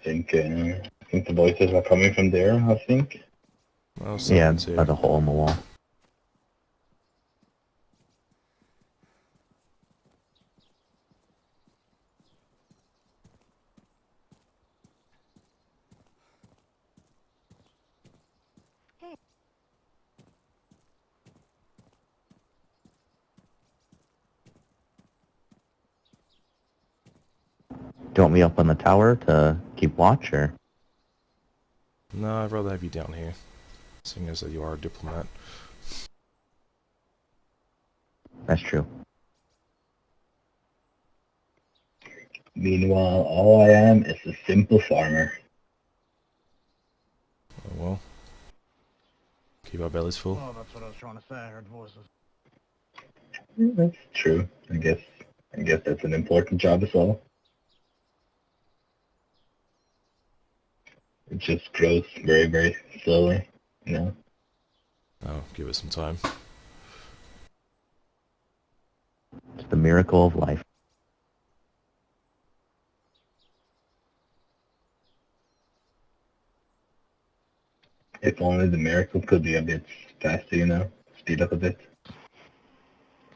I think the voices are coming from there, I think. Well, Yeah, too. by the hole in the wall. Do you want me up on the tower to keep watch, or? No, I'd rather have you down here, seeing as that you are a diplomat. That's true. Meanwhile, all I am is a simple farmer. Oh well. Keep our bellies full. Oh, that's what I was trying to say. I heard voices. That's true. I guess that's an important job as well. It just grows very, very slowly, you know. Oh, give it some time. It's the miracle of life. If only the miracle could be a bit faster, you know, speed up a bit.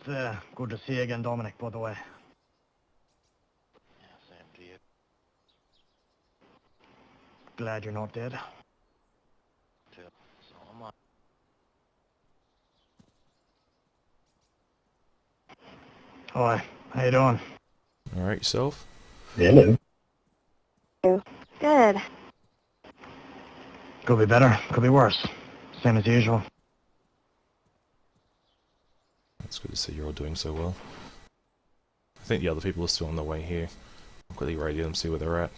It's good to see you again, Dominic, by the way. Yeah, same to you. Glad you're not dead. Too. So am I. Hi, how you doing? Alright, yourself? Hello. Good. Could be better, could be worse. Same as usual. It's good to see you're all doing so well. I think the other people are still on their way here. I'll quickly radio them, see where they're at.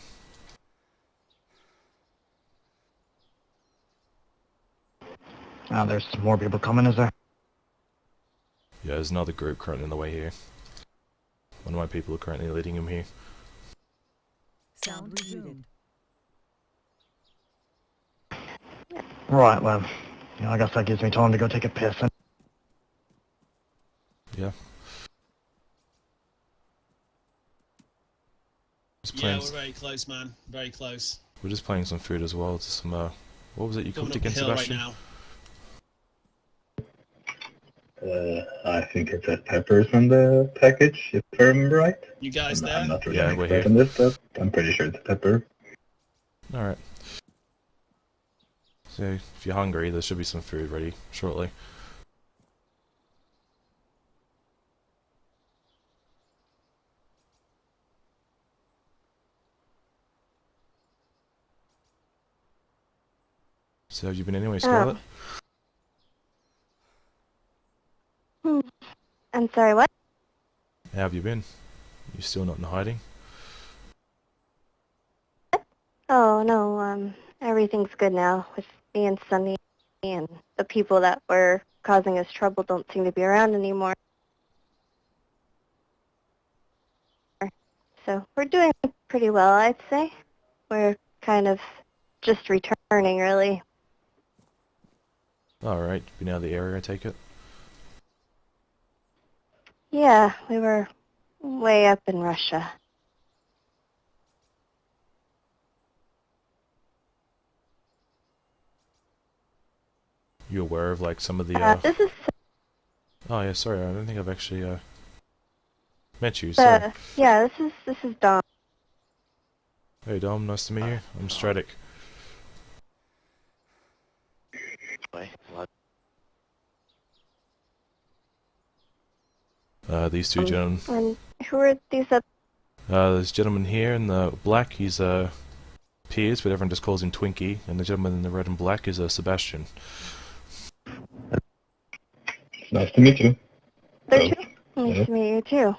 There's more people coming, is there? Yeah, there's another group currently on the way here. One of my people are currently leading them here. Sound resumed. Right, well, I guess that gives me time to go take a piss. Yeah. Yeah, we're very close, man. Very close. We're just playing some food as well. To some, what was it you Coming cooked up the again, hill right Sebastian? now. I think it said peppers on the package, if I remember right. You guys there? I'm not really Yeah, an we're expert here. on this, but I'm pretty sure it's pepper. Alright. So, if you're hungry, there should be some food ready shortly. So, have you been anyway, Scarlet? I'm sorry, what? How have you been? You still not in hiding? Oh, no, everything's good now with me and Sunny, and the people that were causing us trouble don't seem to be around anymore. So we're doing pretty well, I'd say. We're kind of just returning, really. Alright, been out of the area, I take it? Yeah, we were way up in Russia. You aware of, like, some of the, This is Oh, yeah, sorry, I don't think I've actually, met you, so... yeah, this is Dom. Hey, Dom, nice to meet you. I'm Stradic. Wait, what? These two gentlemen... And who are these up? There's a gentleman here in the black, he's, Piers, but everyone just calls him Twinkie, and the gentleman in the red and black is, Sebastian. It's nice to meet you. They're two? Nice to meet you, too.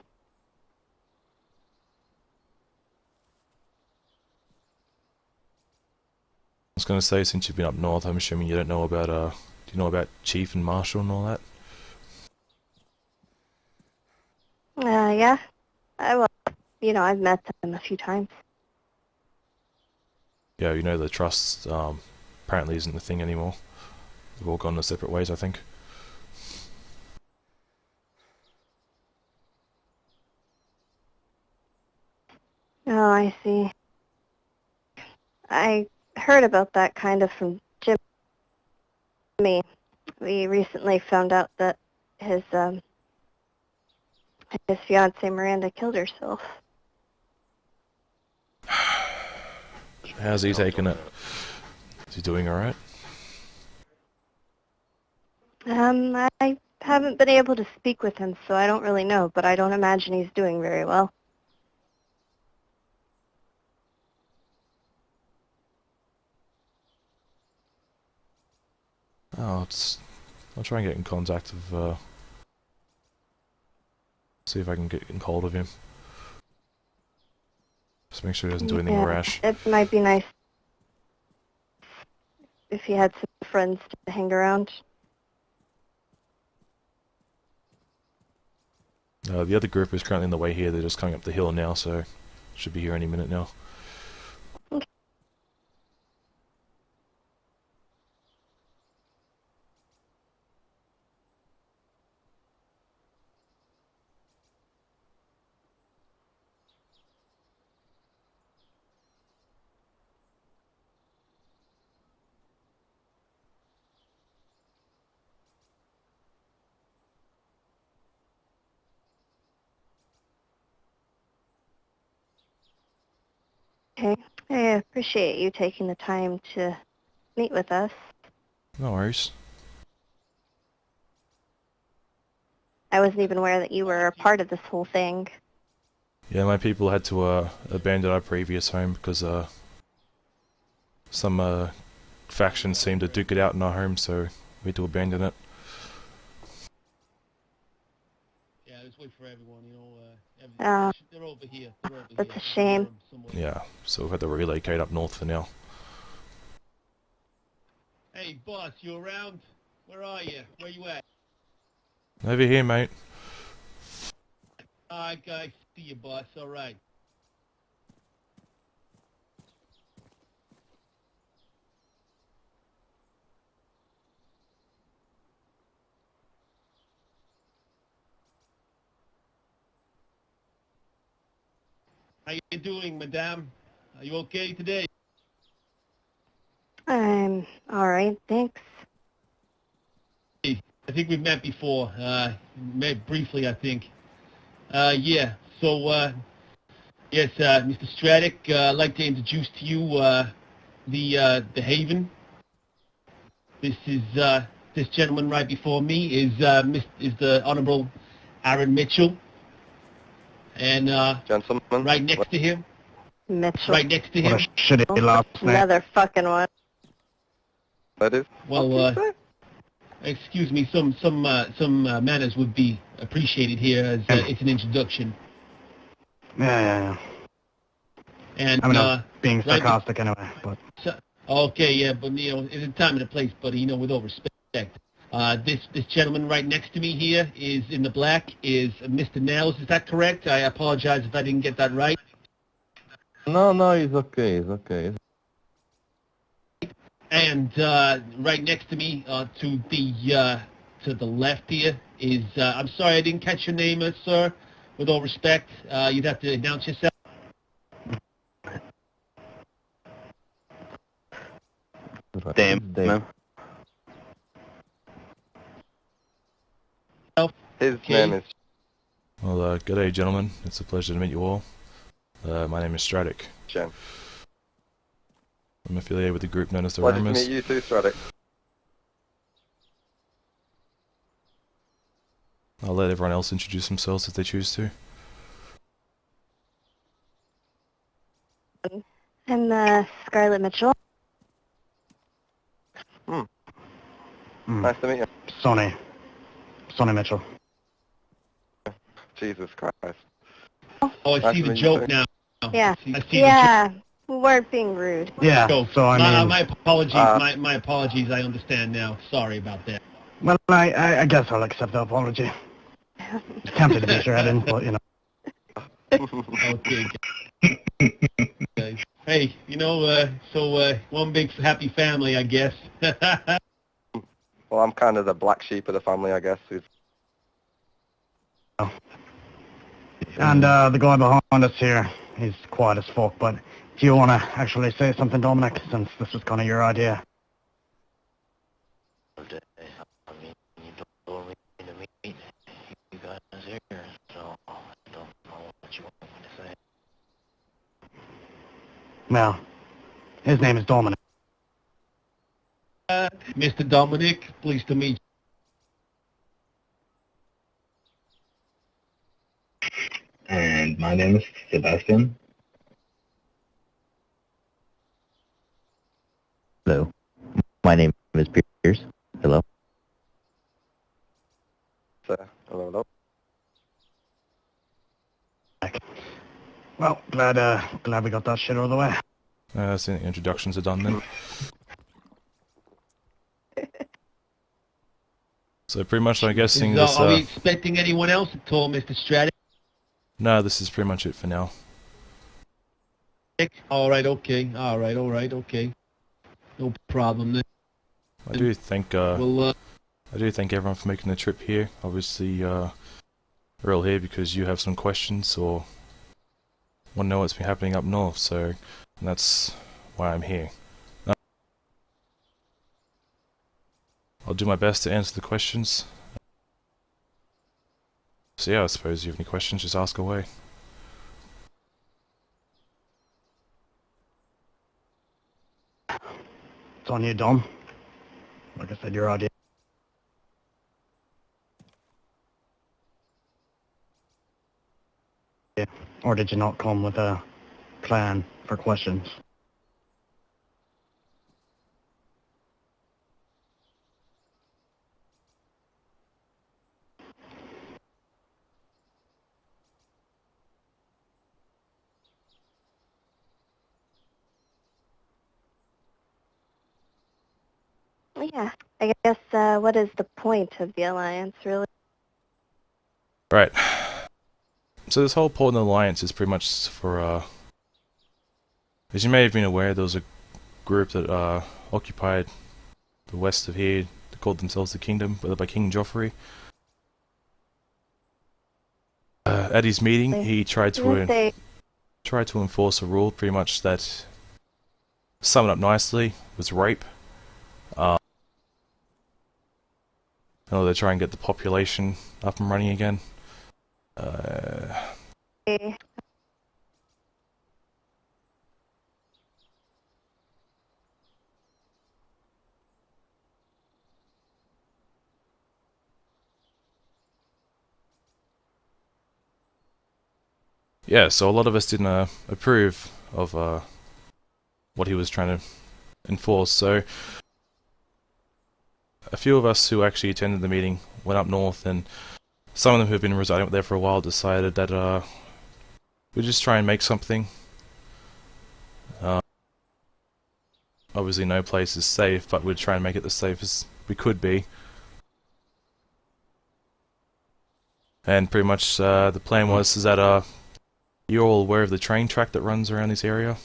I was gonna say, since you've been up north, I'm assuming you don't know about, do you know about Chief and Marshal and all that? Yeah. Well, I've met them a few times. Yeah, you know the trust, apparently isn't a thing anymore. They've all gone their separate ways, I think. Oh, I see. I heard about that kind of from Jimmy. We recently found out that his fiancée Miranda killed herself. How's he taking it? Is he doing alright? I haven't been able to speak with him, so I don't really know, but I don't imagine he's doing very well. Oh, I'll try and get in contact of, see if I can get in hold of him. Just make sure he doesn't do anything rash. It might be nice if he had some friends to hang around. The other group is currently on the way here. They're just coming up the hill now, so should be here any minute now. Okay. I appreciate you taking the time to meet with us. No worries. I wasn't even aware that you were a part of this whole thing. Yeah, my people had to abandon our previous home because some factions seemed to duke it out in our home, so we had to abandon it. Yeah, let's wait for everyone, you know. They're over here. That's a shame. Yeah, so we've had to relocate up north for now. Hey, boss, you around? Where are you? Where you at? Over here, mate. I see you, boss. All right. How you doing, madame? Are you okay today? I'm alright, thanks. I think we've met before. Met briefly, I think. Yeah. So, yes, Mr. Stradic, I'd like to introduce to you the Haven. This is this gentleman right before me is the Honorable Aaron Mitchell, and Gentlemen, right next to him, Mitchell. right next to him. What a shitty last name. Another fucking one. ladies. Well, excuse me, some manners would be appreciated here as it's an introduction. Yeah. And I mean, I was being right sarcastic anyway, but... okay, yeah, but you know, it's a time and a place, buddy. You know, with all respect. This gentleman right next to me here is in the black is Mr. Nails. Is that correct? I apologize if I didn't get that right. No, he's okay, he's okay. And right next to me, to the left here is I'm sorry I didn't catch your name, sir. With all respect, you'd have to announce yourself. Dave. His name is... Well, good day, gentlemen. It's a pleasure to meet you all. My name is Stradic. Jen. I'm affiliated with the group known as the Pleasure to Roamers. meet you too, Stradic. I'll let everyone else introduce themselves if they choose to. I'm Scarlett Mitchell. Nice to meet you. Sonny Mitchell. Jesus Christ. Oh, I see the joke now. Yeah. I see Yeah. We weren't being rude. Yeah, the joke. so I mean... my apologies. My apologies. I understand now. Sorry about that. Well, I guess I'll accept the apology. Tempted to be sure I didn't, but, you know. Okay. Hey, you know, so one big happy family, I guess. Well, I'm kind of the black sheep of the family, I guess. And the guy behind us here, he's quiet as fuck, but Do you want to actually say something, Dominic, since this was kind of your idea? I mean, you told me to meet you guys here, so I don't know what you want me to say. Well, his name is Dominic. Mr. Dominic, pleased to meet And my name is Sebastian. Hello. My name is Pierce. Hello. Hello, hello. Well, glad we got that shit out of the way. So the introductions are done then. So pretty much I'm guessing this... Are we expecting anyone else at all, Mr. Stradic? No, this is pretty much it for now. Alright, okay. Alright, okay. No problem then. I do thank Well, I do thank everyone for making the trip here. Obviously, we're all here because you have some questions or want to know what's been happening up north, so that's why I'm here. I'll do my best to answer the questions. So yeah, I suppose you have any questions, just ask away. It's on you, Dom. Like I said, your idea. Or did you not come with a plan for questions? Yeah, I guess, what is the point of the alliance, really? Right. So this whole Portland Alliance is pretty much for, as you may have been aware, there was a group that occupied the west of here. They called themselves the Kingdom, led by King Joffrey. At his meeting, he tried to enforce a rule, pretty much that, sum it up nicely, was rape. In order to try and get the population up and running again. Yeah, so a lot of us didn't approve of what he was trying to enforce, so a few of us who actually attended the meeting went up north, and some of them who have been residing up there for a while decided that we'd just try and make something. Obviously no place is safe, but we'd try and make it as safe as we could be. And pretty much the plan was is that you're all aware of the train track that runs around this area?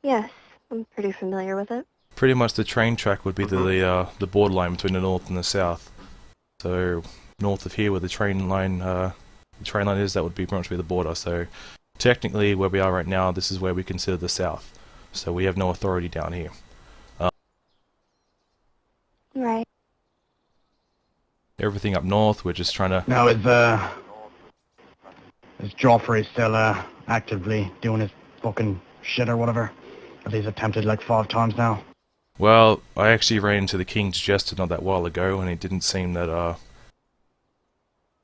Yes, I'm pretty familiar with it. Pretty much the train track would be the borderline between the north and the south. So north of here where the train line is, that would be pretty much be the border. So technically where we are right now, this is where we consider the south. So we have no authority down here. Right. Everything up north, we're just trying to... Now, is Joffrey still actively doing his fucking shit or whatever? That he's attempted like 5 times now? Well, I actually ran into the King's Jester not that while ago, and it didn't seem that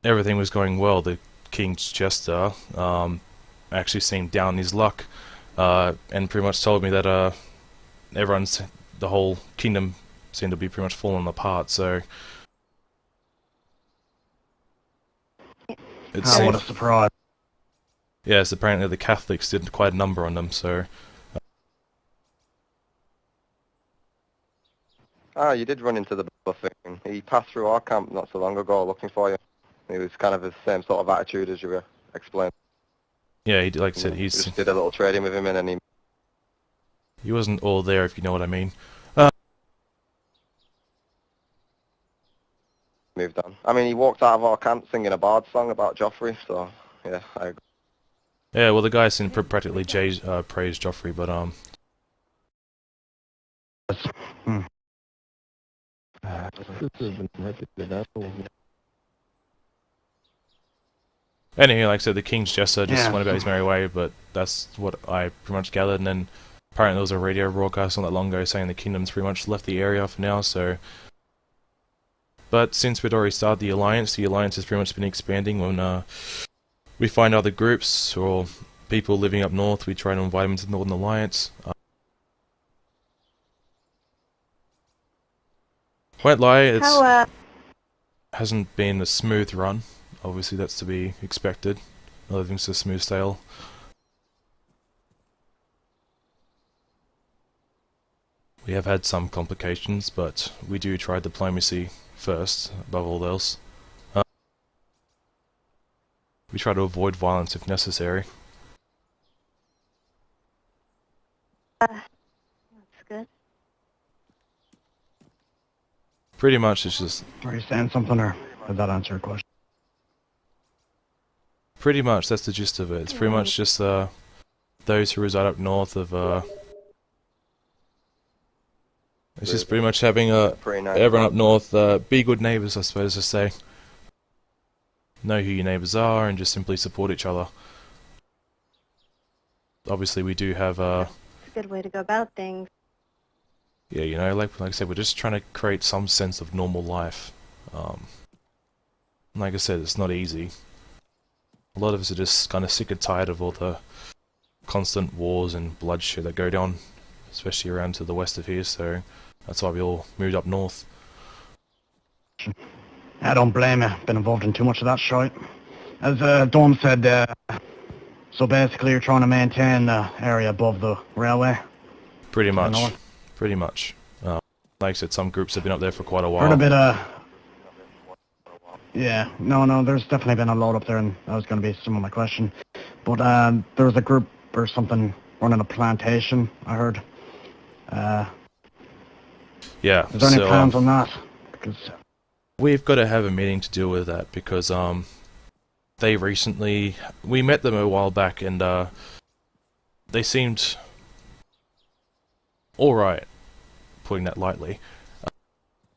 everything was going well. The King's Jester actually seemed down his luck, and pretty much told me that the whole kingdom seemed to be pretty much falling apart, so... What a surprise. Yes, apparently the Catholics did quite a number on them, so... You did run into the buffing. He passed through our camp not so long ago looking for you. He was kind of the same sort of attitude as you were explaining. Yeah, like I said, We just did a little trading with him and then he wasn't all there, if you know what I mean. moved on. I mean, he walked out of our camp singing a bard song about Joffrey, so, yeah, I agree. Yeah, well, the guy seemed practically praised Joffrey, but anyway, like I said, the King's Jester just went about his merry way, but that's what I pretty much gathered, and then apparently there was a radio broadcast not that long ago saying the Kingdom's pretty much left the area for now, so... But since we'd already started the Alliance has pretty much been expanding. When we find other groups or people living up north, we try to invite them to the Northern Alliance. Won't lie, it hasn't been a smooth run. Obviously that's to be expected. Everything's a smooth sail. We have had some complications, but we do try diplomacy first, above all else. We try to avoid violence if necessary. That's good. Pretty much it's just... Are you saying something, or did that answer your question? Pretty much, that's the gist of it. It's pretty much just those who reside up north of... It's just pretty much having everyone up north be good neighbours, I suppose to say. Know who your neighbours are and just simply support each other. Obviously we do have It's a good way to go about things. yeah, you know, like I said, we're just trying to create some sense of normal life. Like I said, it's not easy. A lot of us are just kind of sick and tired of all the constant wars and bloodshed that go down, especially around to the west of here, so that's why we all moved up north. I don't blame you. Been involved in too much of that shite. As Dom said, so basically you're trying to maintain the area above the railway? Pretty much. Pretty much. Like I said, some groups have been up there for quite a while. Heard a bit yeah, no, there's definitely been a load up there, and that was going to be some of my question. But there was a group or something running a plantation, I heard. Yeah. Is there any plans on that? Because we've got to have a meeting to deal with that, because they recently... We met them a while back, and they seemed alright, putting that lightly,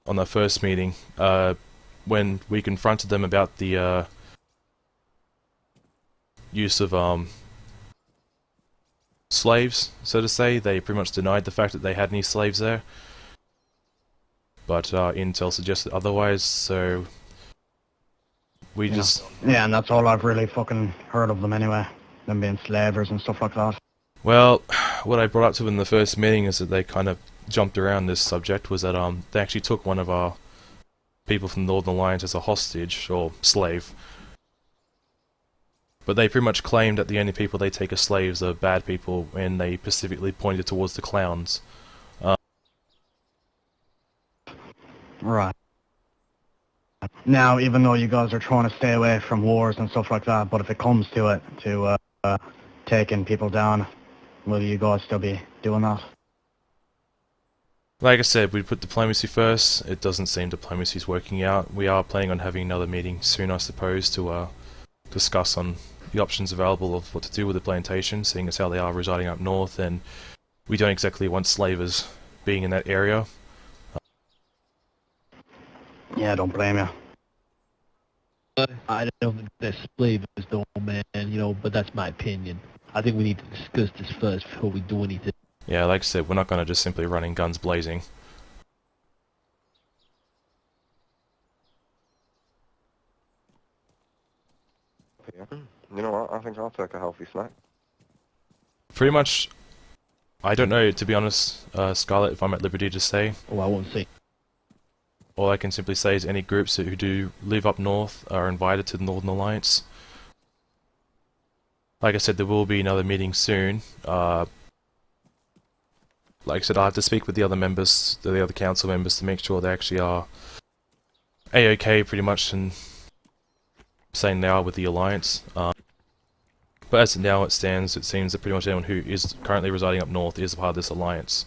on the first meeting, when we confronted them about the use of slaves, so to say. They pretty much denied the fact that they had any slaves there, but Intel suggested otherwise, so we just... Yeah, and that's all I've really fucking heard of them anyway, them being slavers and stuff like that. Well, what I brought up to them in the first meeting is that they kind of jumped around this subject, was that they actually took one of our people from the Northern Alliance as a hostage, or slave. But they pretty much claimed that the only people they take as slaves are bad people, and they specifically pointed towards the clowns. Right. Now, even though you guys are trying to stay away from wars and stuff like that, but if it comes to it, to taking people down, will you guys still be doing that? Like I said, we put diplomacy first. It doesn't seem diplomacy's working out. We are planning on having another meeting soon, I suppose, to discuss on the options available of what to do with the plantation, seeing as how they are residing up north, and we don't exactly want slavers being in that area. Yeah, don't blame you. I don't think they're slavers though, man, you know, but that's my opinion. I think we need to discuss this first before we do anything. Yeah, like I said, we're not going to just simply run in guns blazing. Yeah. You know what, I think I'll take a healthy snack. Pretty much, I don't know, to be honest, Scarlet, if I'm at liberty to say. Oh, I won't say. All I can simply say is any groups who do live up north are invited to the Northern Alliance. Like I said, there will be another meeting soon. Like I said, I'll have to speak with the other members, the other council members, to make sure they actually are A-OK pretty much, and saying they are with the Alliance. But as of now it stands, it seems that pretty much anyone who is currently residing up north is a part of this Alliance.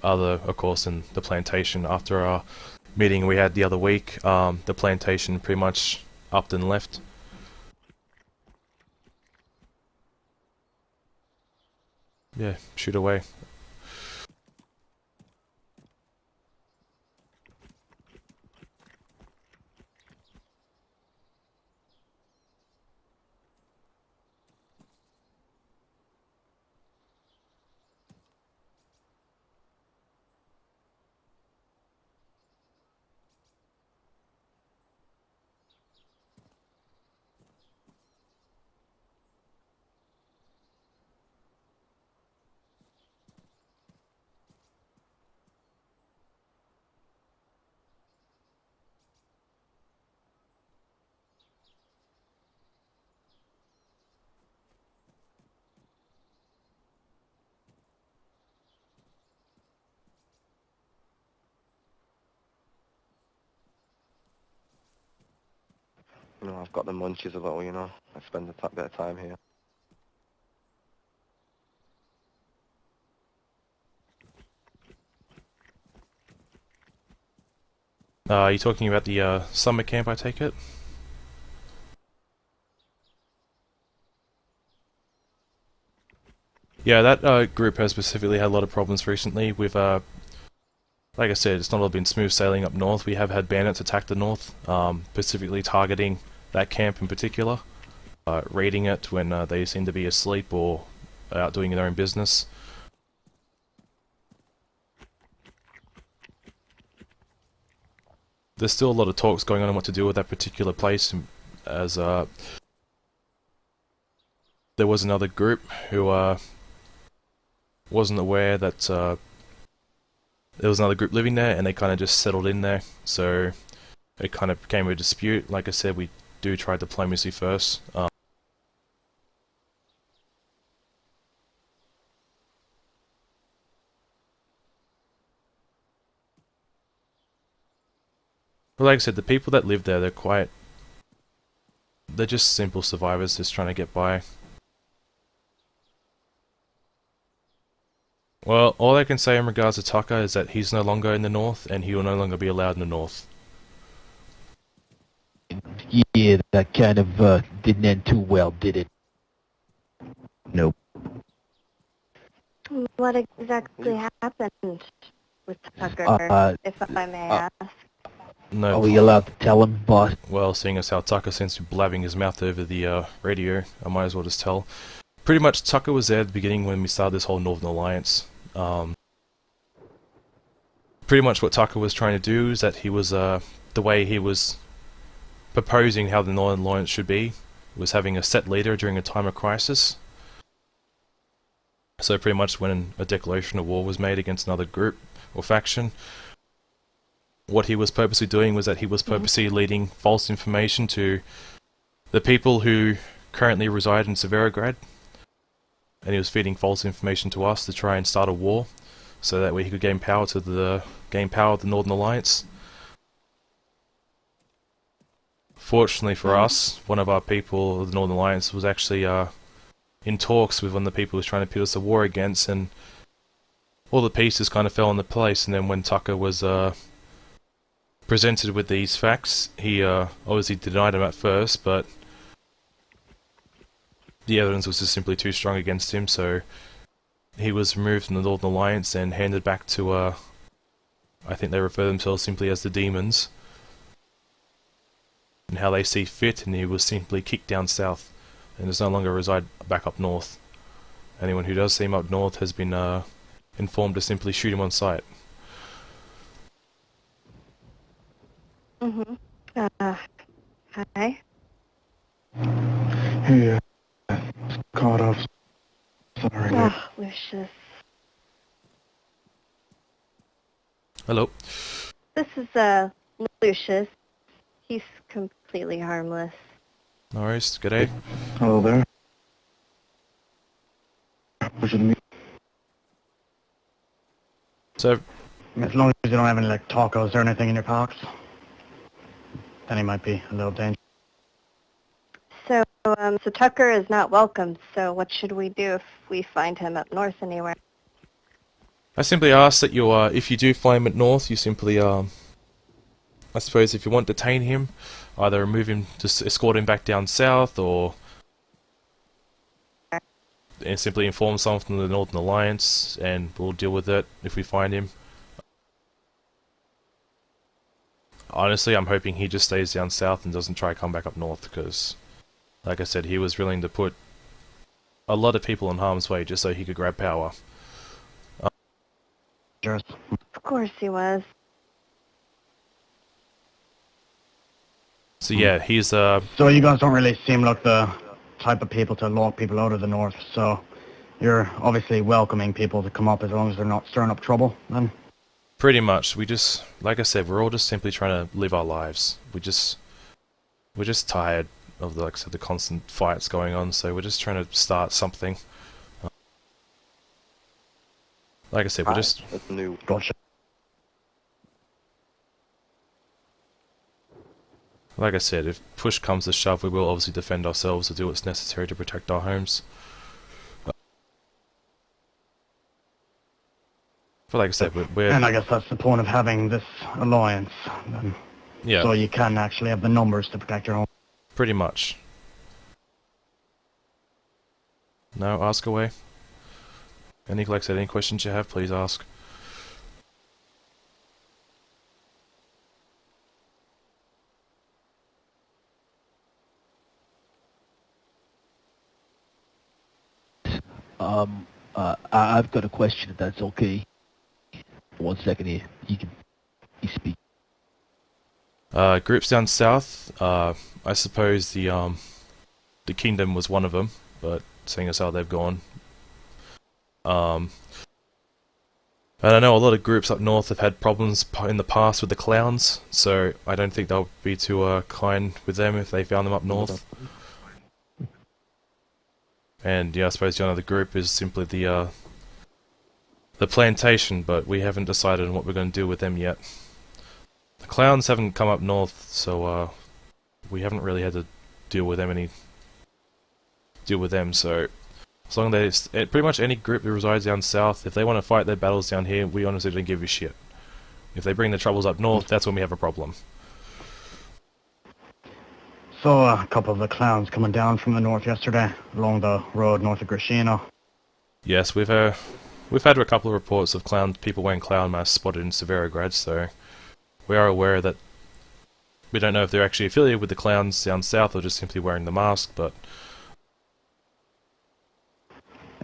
Other, of course, than the plantation. After our meeting we had the other week, the plantation pretty much upped and left. yeah, shoot away. You know, I've got the munchies a little, you know. I spend a bit of time here. Are you talking about the summer camp, I take it? Yeah, that group has specifically had a lot of problems recently with, like I said, it's not all been smooth sailing up north. We have had bandits attack the north, specifically targeting that camp in particular, raiding it when they seem to be asleep or out doing their own business. There's still a lot of talks going on what to do with that particular place, as there was another group who wasn't aware that there was another group living there, and they kind of just settled in there, so it kind of became a dispute. Like I said, we do try diplomacy first. But like I said, the people that live there, they're just simple survivors just trying to get by. Well, all I can say in regards to Tucker is that he's no longer in the north, and he will no longer be allowed in the north. Yeah, that kind of didn't end too well, did it? Nope. What exactly happened with Tucker, if I may ask? No. Are we allowed to tell him, boss? Well, seeing as how Tucker seems to be blabbing his mouth over the radio, I might as well just tell. Pretty much, Tucker was there at the beginning when we started this whole Northern Alliance. Pretty much what Tucker was trying to do is that he was, the way he was proposing how the Northern Alliance should be, was having a set leader during a time of crisis. So pretty much when a declaration of war was made against another group or faction, what he was purposely doing was that he was purposely leading false information to the people who currently reside in Severograd, and he was feeding false information to us to try and start a war, so that way he could gain power of the Northern Alliance. Fortunately for us, one of our people of the Northern Alliance was actually in talks with one of the people who was trying to put us a war against, and all the pieces kind of fell into place. And then when Tucker was presented with these facts, he obviously denied them at first, but the evidence was just simply too strong against him, so he was removed from the Northern Alliance and handed back to, I think they refer themselves simply as the Demons, and how they see fit, and he was simply kicked down south, and does no longer reside back up north. Anyone who does see him up north has been informed to simply shoot him on sight. Hi. Hey, caught off. Sorry. Oh, Lucius. Hello. This is, Lucius. He's completely harmless. No worries, good day. Hello there. What you mean? So, As long as you don't have any, like, tacos or anything in your pockets, then he might be a little dangerous. So Tucker is not welcome, so what should we do if we find him up north anywhere? I simply ask that you, if you do find him at north, you simply, I suppose if you want to detain him, either remove him, just escort him back down south, or and simply inform someone from the Northern Alliance, and we'll deal with it if we find him. Honestly, I'm hoping he just stays down south and doesn't try to come back up north, because, like I said, he was willing to put a lot of people in harm's way just so he could grab power. Of course he was. So yeah, he's So you guys don't really seem like the type of people to lock people out of the north, so you're obviously welcoming people to come up as long as they're not stirring up trouble, then? pretty much, we just, like I said, we're all just simply trying to live our lives. We're just tired of the, like I said, the constant fights going on, so we're just trying to start something. Like I said, we're just... That's new. Gotcha. Like I said, if push comes to shove, we will obviously defend ourselves or do what's necessary to protect our homes. But like I said, we're... And I guess that's the point of having this alliance, then. Yeah. So you can actually have the numbers to protect your home. Pretty much. No, ask away. Like I said, any questions you have, please ask. I've got a question, if that's okay. 1 second here. You speak. Groups down south, I suppose the Kingdom was one of them, but seeing as how they've gone. And I know a lot of groups up north have had problems in the past with the clowns, so I don't think they'll be too kind with them if they found them up north. And yeah, I suppose the other group is simply the plantation, but we haven't decided on what we're going to do with them yet. The clowns haven't come up north, so we haven't really had to deal with them so as long as pretty much any group that resides down south, if they want to fight their battles down here, we honestly don't give a shit. If they bring the troubles up north, that's when we have a problem. So a couple of the clowns coming down from the north yesterday, along the road north of Grishino. Yes, we've had a couple of reports of people wearing clown masks spotted in Severograd, so we are aware that we don't know if they're actually affiliated with the clowns down south or just simply wearing the mask, but...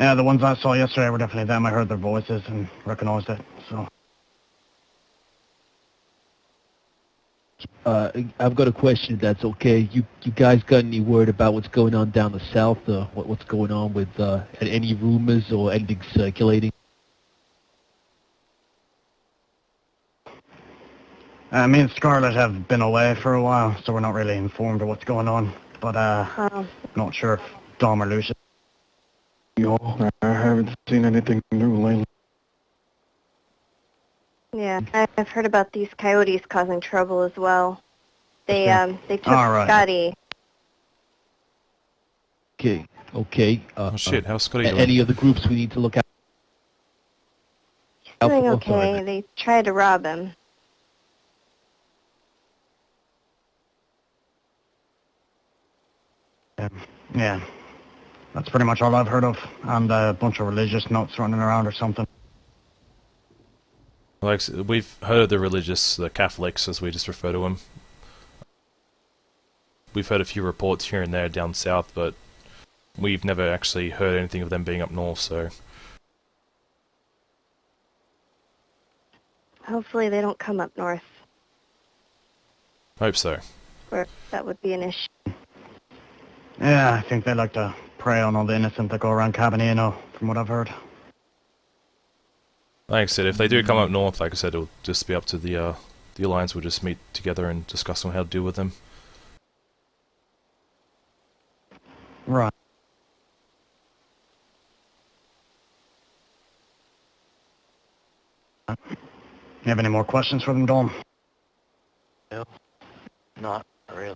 Yeah, the ones I saw yesterday were definitely them. I heard their voices and recognized it, so... I've got a question, if that's okay. You guys got any word about what's going on down the south? What's going on with any rumors or anything circulating? Me and Scarlett have been away for a while, so we're not really informed of what's going on. But not sure if Dom or Lucius. I haven't seen anything new lately. Yeah, I've heard about these coyotes causing trouble as well. They took All right. Scotty. Okay. Oh shit, how's Scotty doing? Any other groups we need to look at? He's doing okay. They tried to rob him. Yeah, that's pretty much all I've heard of. And a bunch of religious nuts running around or something. Like, we've heard of the religious, the Catholics, as we just refer to them. We've heard a few reports here and there down south, but we've never actually heard anything of them being up north, so... Hopefully they don't come up north. Hope so. Or that would be an issue. Yeah, I think they like to prey on all the innocent that go around Cabanino, from what I've heard. Like I said, if they do come up north, like I said, it'll just be up to the Alliance. We'll just meet together and discuss on how to deal with them. Right. You have any more questions for them, Dom? No, not really.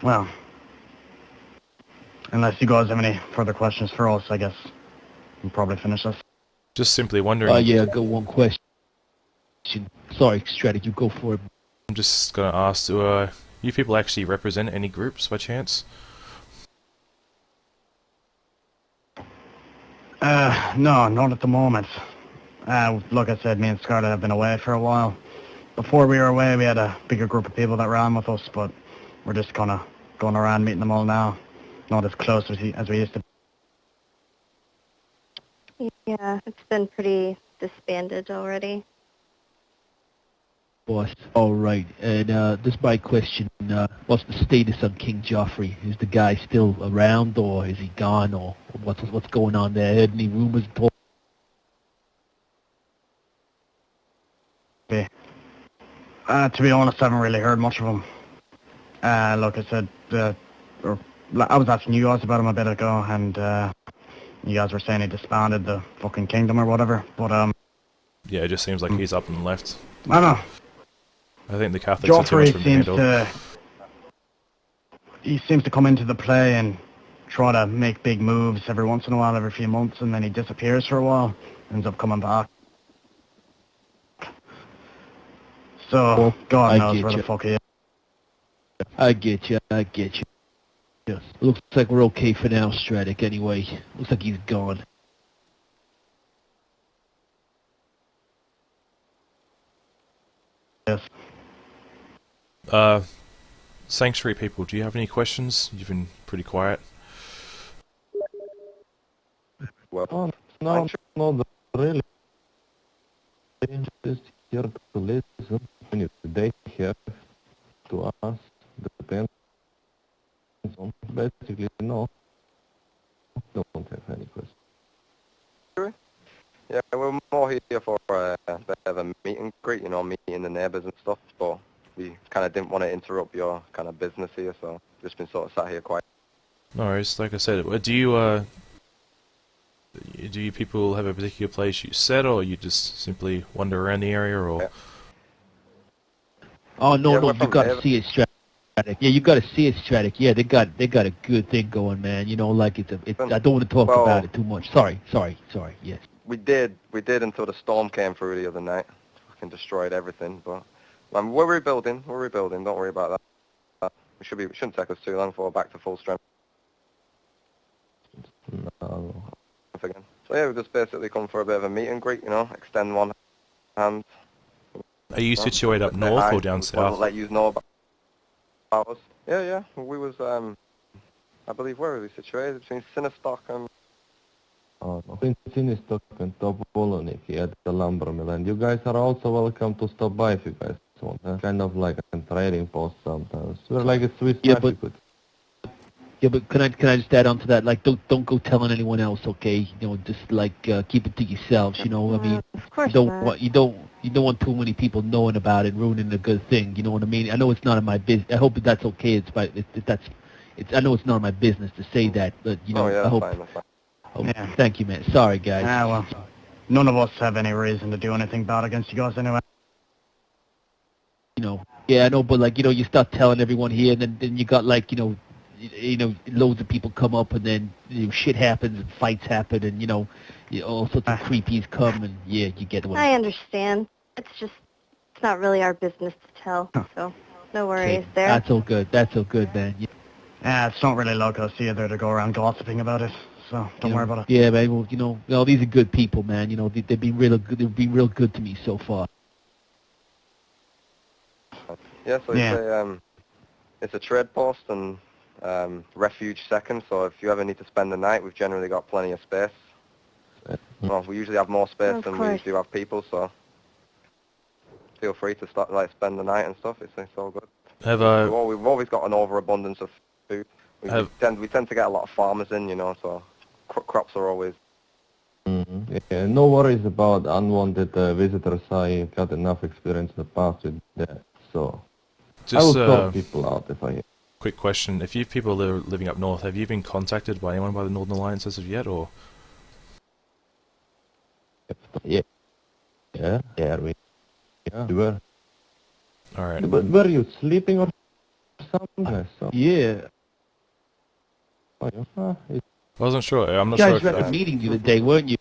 Well, unless you guys have any further questions for us, I guess we'll probably finish this. Just simply wondering... Yeah, I got one question. Sorry, Stradic, you go for it. I'm just gonna ask, do you people actually represent any groups by chance? No, not at the moment. Like I said, me and Scarlett have been away for a while. Before we were away, we had a bigger group of people that ran with us, but we're just kind of going around meeting them all now. Not as close as we used to. Yeah, it's been pretty disbanded already. Boss. All right, and this is my question. What's the status on King Joffrey? Is the guy still around, or is he gone, or what's going on there? Heard any rumors? To be honest, I haven't really heard much of him. Like I said, I was asking you guys about him a bit ago, and you guys were saying he disbanded the fucking kingdom or whatever. But Yeah, it just seems like he's up and left. I don't know. I think the Catholics are too much Joffrey for him to handle. He seems to come into the play and try to make big moves every once in a while, every few months, and then he disappears for a while, ends up coming back. So, God knows where the fuck he is. I get you. Yes. Looks like we're okay for now, Stradic, anyway. Looks like he's gone. Yes. Sanctuary people, do you have any questions? You've been pretty quiet. Well, No, not really. Just here to listen. When they have to us, depends on basically no. Don't have any questions. yeah, we're more here for a bit of a meet and greet, meeting the neighbours and stuff, but we kind of didn't want to interrupt your kind of business here, so just been sort of sat here quiet. No worries, like I said, do you people have a particular place you set, or you just simply wander around the area, or? Yeah. Oh no, Yeah, no, we're you from gotta David. see it, Stradic. Yeah, you gotta see it, Stradic. Yeah, they got a good thing going, man. Like it's I don't want to talk Well, about it too much. Sorry. Yes. We did until the storm came through the other night. Fucking destroyed everything, but we're rebuilding, don't worry about that. It shouldn't take us too long for we're back to full strength No. again. So yeah, we just basically come for a bit of a meet and greet, extend one hand. Are you situated up Say north hi, or down and wanna south? let you know about us. Yeah. We was I believe where are we situated? Between Sinistock and Between Sinistock and Toboloniki at the lumber mill, and you guys are also welcome to stop by if you guys want. Kind of like a trading post sometimes. We're like a Swiss knife. Yeah, but can I just add on to that? Like, don't go telling anyone else, okay? Just like keep it to yourselves. I mean, Of course you don't want too many people knowing about it, ruining a good thing. You know what I mean? I know it's none of my business. I hope that's okay. I know it's none of my business to say that, but yeah, I hope. that's fine. Yeah. Thank you, man. Sorry, guys. Well, none of us have any reason to do anything bad against you guys anyway. Yeah, I know, but you start telling everyone here, and then you got loads of people come up, and then shit happens, and fights happen, and all sorts of creepies come, and yeah, you get one. I understand. It's not really our business to tell, so no worries there. That's all good, man. It's not really like us either to go around gossiping about it, so don't worry about it. Yeah, man. Well, these are good people, man. They've been real good. They've been real good to me so far. Yeah, so it's a trade post and refuge second, so if you ever need to spend the night, we've generally got plenty of space. Well, we usually have more space than we do have people, so feel free to spend the night and stuff. It's all good. We've always got an overabundance of food. We tend to get a lot of farmers in, so crops are always. Mm-hmm. Yeah, no worries about unwanted visitors. I got enough experience in the past with that, so I will sort people out if I. Quick question: if you people are living up north, have you been contacted by anyone by the Northern Alliance as of yet, or? Yeah, we were. All right. But were you sleeping or something? Yeah. I wasn't sure. I'm not you sure. guys were at a meeting the other day, weren't you?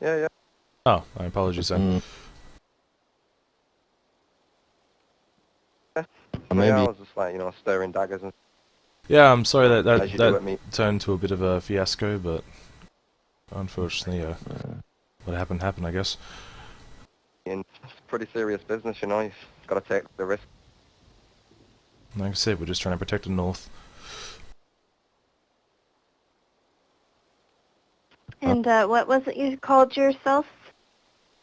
Yeah. Oh, my apologies then. Maybe I was just like, you know, stirring daggers and Yeah, I'm sorry that as you do at me. turned to a bit of a fiasco, but unfortunately, what happened, I guess. It's pretty serious business, you know. You've got to take the risk. Like I said, we're just trying to protect the North. And what was it you called yourself?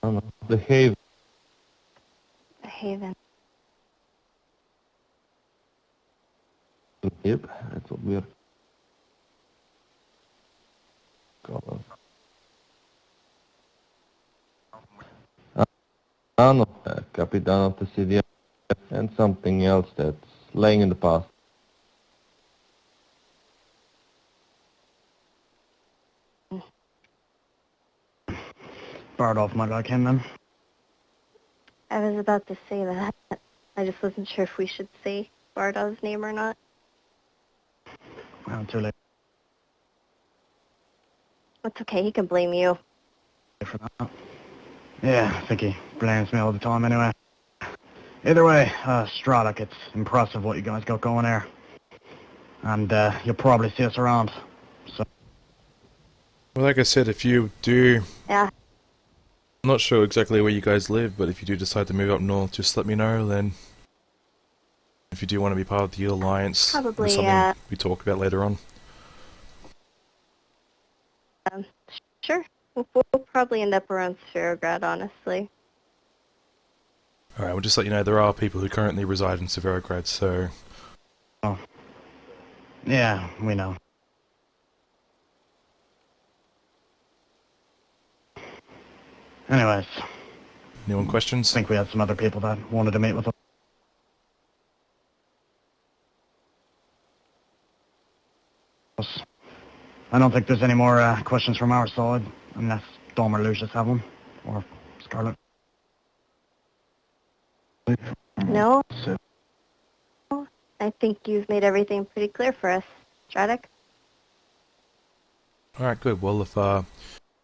I don't know. The Haven. The Haven. Yep, that's what we're calling. Ano, Capitan of the city, and something else that's laying in the past. Bardolph might like him then. I was about to say that. I just wasn't sure if we should say Bardov's name or not. Well, too late It's okay, he can blame you. for that. Yeah, I think he blames me all the time anyway. Either way, Stradic, it's impressive what you guys got going there. And you'll probably see us around. So. Well, like I said, if you do... Yeah. I'm not sure exactly where you guys live, but if you do decide to move up north, just let me know, then... If you do want to be part of the Alliance, Probably, it's something we talk about later on. Sure. We'll probably end up around Sverograd, honestly. Alright, we'll just let you know there are people who currently reside in Sverograd, so... Oh. Yeah, we know. Anyways. Anyone questions? I think we had some other people that wanted to meet with us. I don't think there's any more questions from our side, unless Dom or Lucius have one, or Scarlet. No? I think you've made everything pretty clear for us, Stradic. Alright, good. Well, if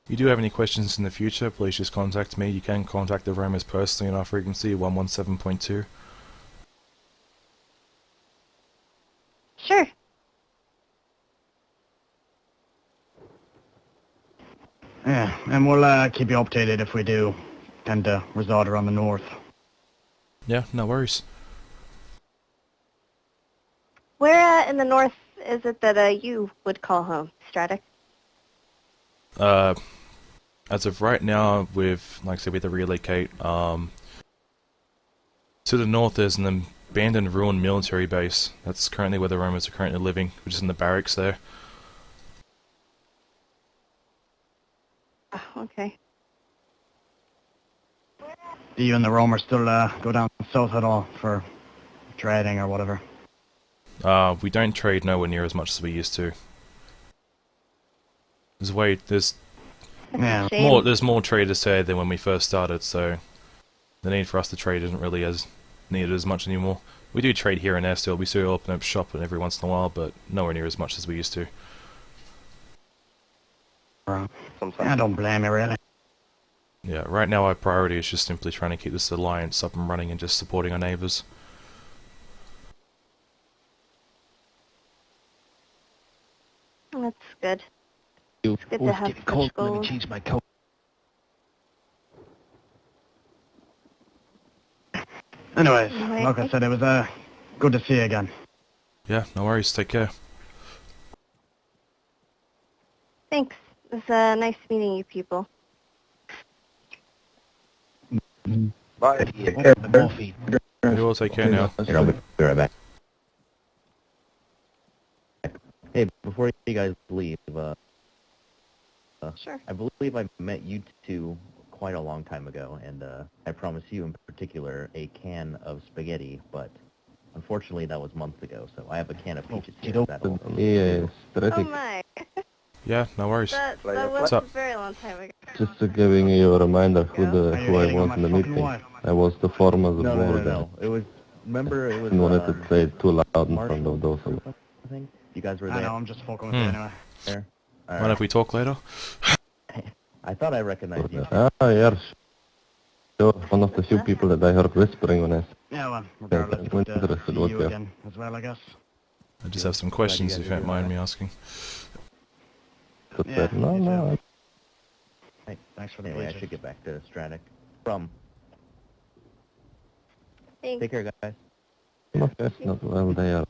you do have any questions in the future, please just contact me. You can contact the roamers personally on our frequency, 117.2. Sure. Yeah, and we'll keep you updated if we do tend to reside around the north. Yeah, no worries. Where in the north is it that you would call home, Stradic? As of right now, with, like I said, with the relocate, to the north there's an abandoned ruined military base. That's currently where the Romans are currently living, which is in the barracks there. Oh, okay. Do you and the Roamer still go down south at all for trading or whatever? We don't trade nowhere near as much as we used to. There's more traders here than when we first started, so the need for us to trade isn't really as needed as much anymore. We do trade here and there still. We still open up shop every once in a while, but nowhere near as much as we used to. I don't blame you, really. Yeah, right now our priority is just simply trying to keep this alliance up and running and just supporting our neighbours. That's good. It's good to have cold. such Let me goals. change my coat. Anyways, like I said, it was good to see you again. Yeah, no worries. Take care. Thanks. It was nice meeting you people. Bye. The morphine. You all take care now. Here, I'll be right back. Hey, before you guys leave, Sure. I believe I met you two quite a long time ago, and I promised you in particular a can of spaghetti, but unfortunately that was months ago, so I have a can of peaches here. Is that all? Yes, Oh Stradic. my. Yeah, no worries. That was a very long time ago. Just giving you a reminder who I hitting on was in my the fucking meeting. wife? I was the former board. No. It was, remember, it was, Didn't want to say it too loud in front Marshall of those. or something? You guys were I there. know, I'm just fucking with you anyway. There. All Mind if we talk later? I thought I recognized you. Yeah, sure. One of the few people that I heard whispering when I Yeah, well, regardless, good to see you again as well, I guess. I just have some questions if you don't mind me asking. Yeah, no. Hey, thanks for the anyway, I wages. should get back to Stradic. From. Thanks. Take care, guys. Okay, not well there.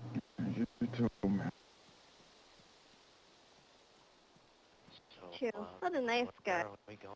Chill. What a nice guy. Where are we going?